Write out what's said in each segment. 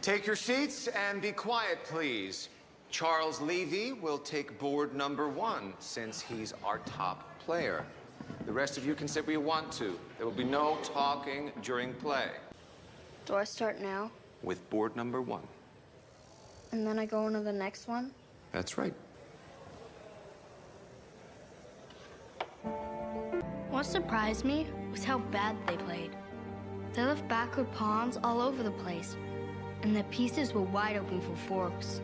Take your seats and be quiet, please. Charles Levy will take board number 1, since he's our top player. The rest of you can sit where you want to. There will be no talking during play. Do I start now? With board number 1. And then I go into the next one? That's right. What surprised me was how bad they played. They left backward pawns all over the place, and the pieces were wide open for forks.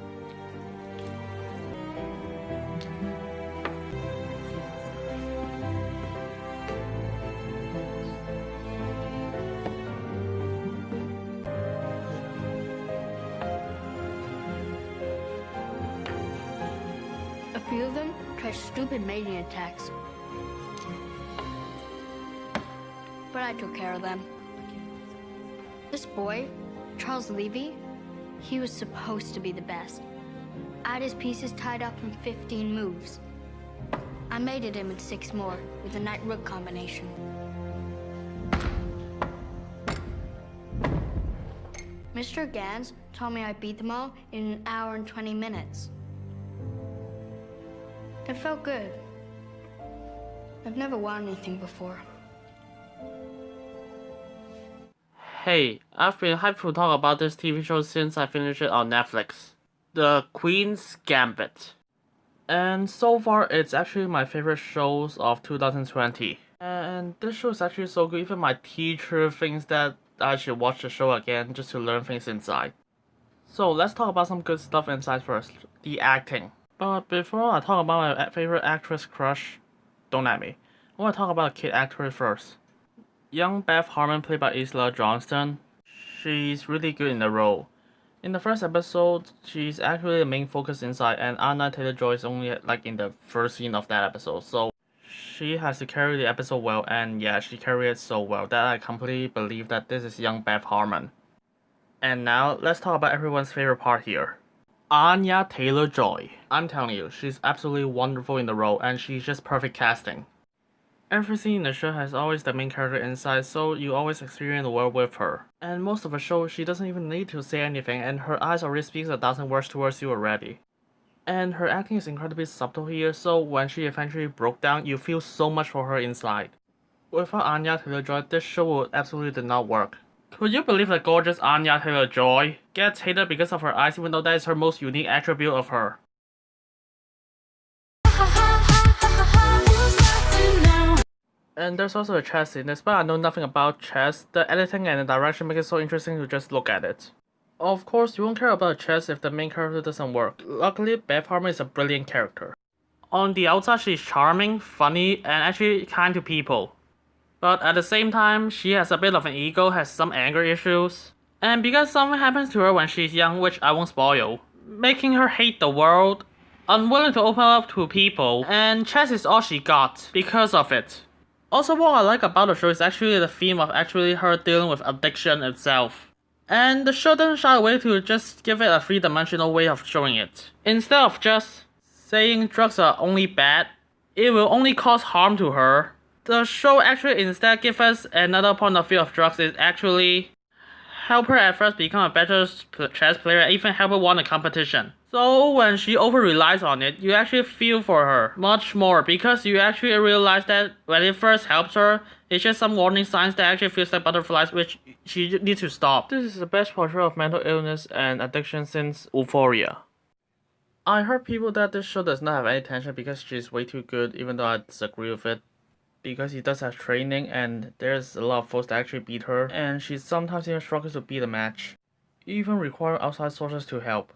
A few of them tried stupid mating attacks, but I took care of them. This boy, Charles Levy, he was supposed to be the best. I had his pieces tied up in 15 moves. I mated him in 6 more with a knight-rook combination. Mr. Gans told me I beat them all in 1 hour and 20 minutes. It felt good. I've never won anything before. Hey, I've been hyped to talk about this TV show since I finished it on Netflix. The Queen's Gambit. And so far, it's actually my favorite shows of 2020. And this show is actually so good, even my teacher thinks that I should watch the show again just to learn things inside. So let's talk about some good stuff inside first, the acting. But before I talk about my favorite actress crush, don't at me. I want to talk about a kid actress first. Young Beth Harmon, played by Isla Johnston, she's really good in the role. In the first episode, she's actually the main focus inside, and Anya Taylor-Joy is only like in the first scene of that episode, so she has to carry the episode well, and yeah, she carried it so well that I completely believe that this is young Beth Harmon. And now, let's talk about everyone's favorite part here. Anya Taylor-Joy. I'm telling you, she's absolutely wonderful in the role, and she's just perfect casting. Every scene in the show has always the main character inside, so you always experience the world with her. And most of the show, she doesn't even need to say anything, and her eyes already speaks 1,000 words towards you already. And her acting is incredibly subtle here, so when she eventually broke down, you feel so much for her inside. Without Anya Taylor-Joy, this show would absolutely did not work. Could you believe the gorgeous Anya Taylor-Joy gets hated because of her eyes, even though that is her most unique attribute of her? And there's also a chess scene. Despite I know nothing about chess, the editing and the direction make it so interesting to just look at it. Of course, you won't care about chess if the main character doesn't work. Luckily, Beth Harmon is a brilliant character. On the outside, she's charming, funny, and actually kind to people. But at the same time, she has a bit of an ego, has some anger issues. And because something happens to her when she's young, which I won't spoil, making her hate the world, unwilling to open up to people, and chess is all she got because of it. Also, what I like about the show is actually the theme of actually her dealing with addiction itself. And the show doesn't shy away to just give it a 3-dimensional way of showing it. Instead of just saying drugs are only bad, it will only cause harm to her. The show actually instead gives us another point of view of drugs is actually help her at first become a better chess player and even help her win a competition. So when she over-relies on it, you actually feel for her much more because you actually realize that when it first helps her, it's just some warning signs that actually feels like butterflies which she needs to stop. This is the best portrayal of mental illness and addiction since Euphoria. I heard people that this show does not have any tension because she's way too good, even though I disagree with it. Because he does have training and there's a lot of folks that actually beat her, and she sometimes even struggles to beat a match. Even require outside sources to help.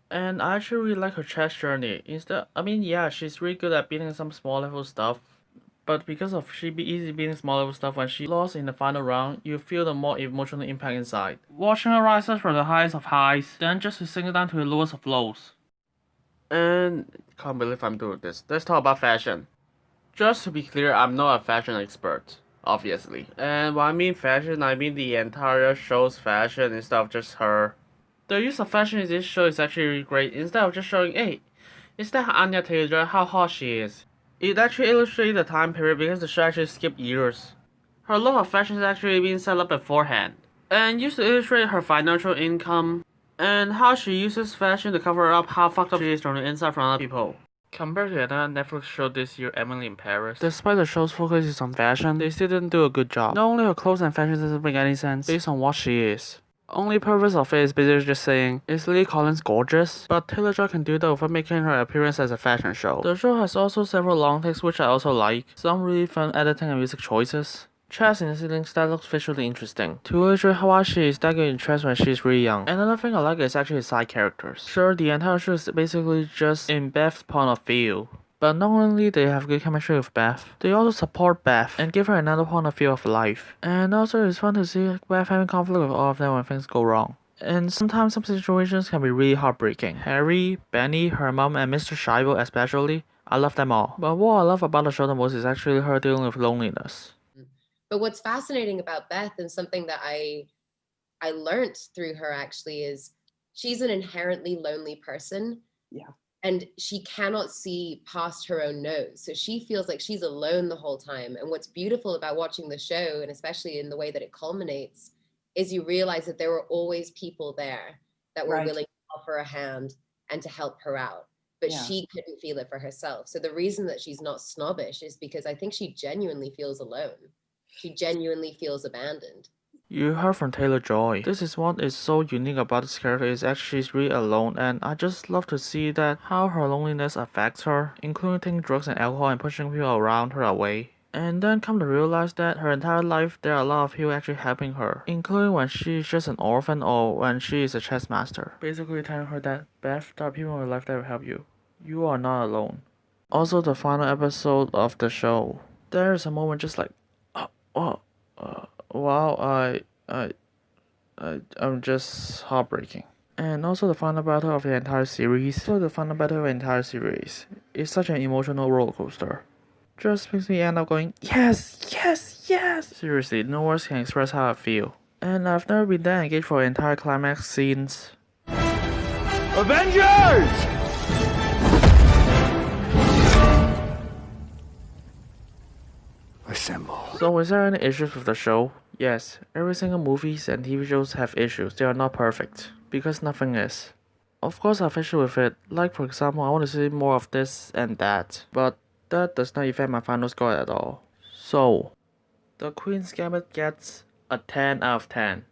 And I actually really like her chess journey. Yeah, she's really good at beating some small level stuff. But because of she be easy beating small level stuff, when she lost in the final round, you feel the more emotional impact inside. Watching her rise from the highest of highs, then just to sink down to the lowest of lows. And can't believe I'm doing this. Let's talk about fashion. Just to be clear, I'm not a fashion expert, obviously. And when I mean fashion, I mean the entire show's fashion instead of just her. The use of fashion in this show is actually really great. Instead of just showing, hey, is that Anya Taylor-Joy, how hot she is? It actually illustrates the time period because the show actually skipped years. Her love of fashion is actually being set up beforehand. And used to illustrate her financial income, and how she uses fashion to cover up how fucked up she is from the inside from other people. Compared to another Netflix show this year, Emily in Paris, despite the show's focus is on fashion, they still didn't do a good job. Not only her clothes and fashion doesn't make any sense based on what she is. Only purpose of it is basically just saying, is Lily Collins gorgeous? But Taylor-Joy can do that without making her appearance as a fashion show. The show has also several long takes which I also like, some really fun editing and music choices. Chess in the ceiling style looks visually interesting. To illustrate how she is that good in chess when she's really young. Another thing I like is actually side characters. Sure, the entire show is basically just in Beth's point of view. But not only do they have good chemistry with Beth, they also support Beth and give her another point of view of life. And also it's fun to see Beth having conflict with all of them when things go wrong. And sometimes some situations can be really heartbreaking. Harry, Benny, her mom, and Mr. Scheibel especially, I love them all. But what I love about the show the most is actually her dealing with loneliness. But what's fascinating about Beth and something that I learned through her actually is she's an inherently lonely person. Yeah. And she cannot see past her own nose. So she feels like she's alone the whole time. And what's beautiful about watching the show, and especially in the way that it culminates, is you realize that there were always people there that were willing to offer a hand and to help her out. But she couldn't feel it for herself. So the reason that she's not snobbish is because I think she genuinely feels alone. She genuinely feels abandoned. You heard from Taylor-Joy. This is what is so unique about this character is actually she's really alone, and I just love to see that how her loneliness affects her, including taking drugs and alcohol and pushing people around her away. And then come to realize that her entire life there are a lot of people actually helping her, including when she's just an orphan or when she is a chess master. Basically telling her that, Beth, there are people in your life that will help you. You are not alone. Also, the final episode of the show, there is a moment just like, wow, I'm just heartbreaking. And also the final battle of the entire series. It's such an emotional roller coaster. Just makes me end up going, yes, yes, yes! Seriously, no words can express how I feel. And I've never been that engaged for entire climax scenes. Avengers! Assemble. So is there any issues with the show? Yes, every single movies and TV shows have issues. They are not perfect, because nothing is. Of course I have issues with it, like for example I want to see more of this and that, but that does not affect my final score at all. So, the Queen's Gambit gets a 10 out of 10.